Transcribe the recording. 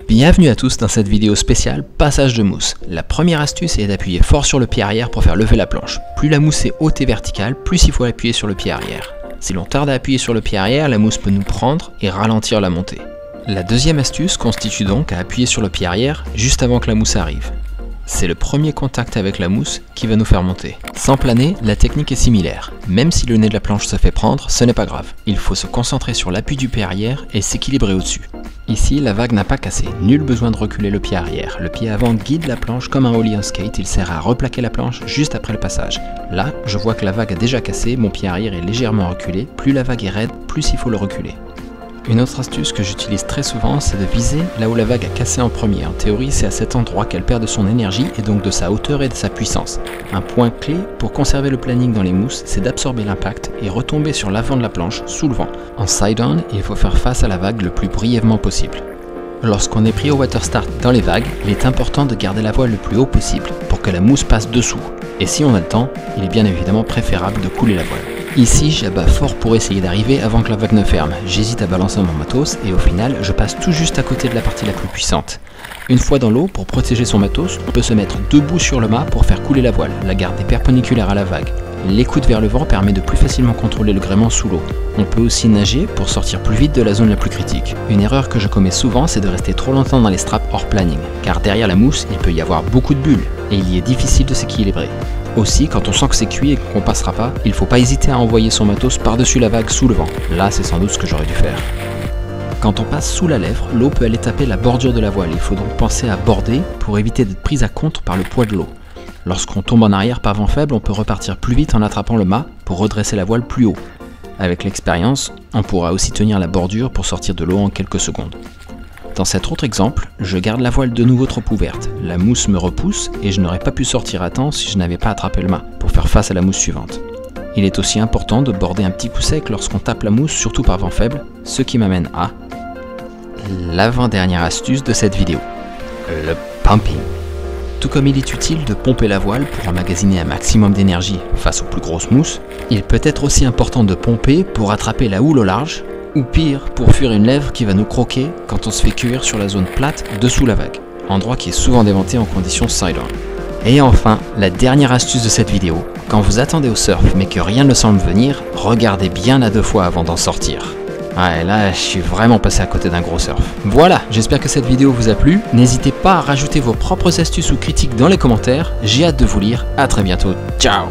Bienvenue à tous dans cette vidéo spéciale passage de mousse. La première astuce est d'appuyer fort sur le pied arrière pour faire lever la planche. Plus la mousse est haute et verticale, plus il faut appuyer sur le pied arrière. Si l'on tarde à appuyer sur le pied arrière, la mousse peut nous prendre et ralentir la montée. La deuxième astuce consiste donc à appuyer sur le pied arrière juste avant que la mousse arrive. C'est le premier contact avec la mousse qui va nous faire monter. Sans planer, la technique est similaire. Même si le nez de la planche se fait prendre, ce n'est pas grave. Il faut se concentrer sur l'appui du pied arrière et s'équilibrer au-dessus. Ici, la vague n'a pas cassé. Nul besoin de reculer le pied arrière. Le pied avant guide la planche comme un ollie en skate. Il sert à replaquer la planche juste après le passage. Là, je vois que la vague a déjà cassé, mon pied arrière est légèrement reculé. Plus la vague est raide, plus il faut le reculer. Une autre astuce que j'utilise très souvent, c'est de viser là où la vague a cassé en premier. En théorie, c'est à cet endroit qu'elle perd de son énergie et donc de sa hauteur et de sa puissance. Un point clé pour conserver le planning dans les mousses, c'est d'absorber l'impact et retomber sur l'avant de la planche sous le vent. En side-on, il faut faire face à la vague le plus brièvement possible. Lorsqu'on est pris au water start dans les vagues, il est important de garder la voile le plus haut possible pour que la mousse passe dessous. Et si on a le temps, il est bien évidemment préférable de couler la voile. Ici, j'abats fort pour essayer d'arriver avant que la vague ne ferme. J'hésite à balancer mon matos et au final, je passe tout juste à côté de la partie la plus puissante. Une fois dans l'eau, pour protéger son matos, on peut se mettre debout sur le mât pour faire couler la voile, la garder perpendiculaire à la vague. L'écoute vers le vent permet de plus facilement contrôler le gréement sous l'eau. On peut aussi nager pour sortir plus vite de la zone la plus critique. Une erreur que je commets souvent, c'est de rester trop longtemps dans les straps hors planning, car derrière la mousse, il peut y avoir beaucoup de bulles, et il y est difficile de s'équilibrer. Aussi, quand on sent que c'est cuit et qu'on passera pas, il faut pas hésiter à envoyer son matos par-dessus la vague sous le vent. Là, c'est sans doute ce que j'aurais dû faire. Quand on passe sous la lèvre, l'eau peut aller taper la bordure de la voile. Il faut donc penser à border pour éviter d'être prise à contre par le poids de l'eau. Lorsqu'on tombe en arrière par vent faible, on peut repartir plus vite en attrapant le mât pour redresser la voile plus haut. Avec l'expérience, on pourra aussi tenir la bordure pour sortir de l'eau en quelques secondes. Dans cet autre exemple, je garde la voile de nouveau trop ouverte. La mousse me repousse et je n'aurais pas pu sortir à temps si je n'avais pas attrapé le mât pour faire face à la mousse suivante. Il est aussi important de border un petit coup sec lorsqu'on tape la mousse, surtout par vent faible, ce qui m'amène à l'avant-dernière astuce de cette vidéo, le pumping. Tout comme il est utile de pomper la voile pour emmagasiner un maximum d'énergie face aux plus grosses mousses, il peut être aussi important de pomper pour attraper la houle au large, ou pire, pour fuir une lèvre qui va nous croquer quand on se fait cuire sur la zone plate dessous la vague, endroit qui est souvent déventé en conditions side-on. Et enfin, la dernière astuce de cette vidéo, quand vous attendez au surf mais que rien ne semble venir, regardez bien à 2 fois avant d'en sortir. Ouais, là, je suis vraiment passé à côté d'un gros surf. Voilà, j'espère que cette vidéo vous a plu. N'hésitez pas à rajouter vos propres astuces ou critiques dans les commentaires. J'ai hâte de vous lire. À très bientôt. Ciao!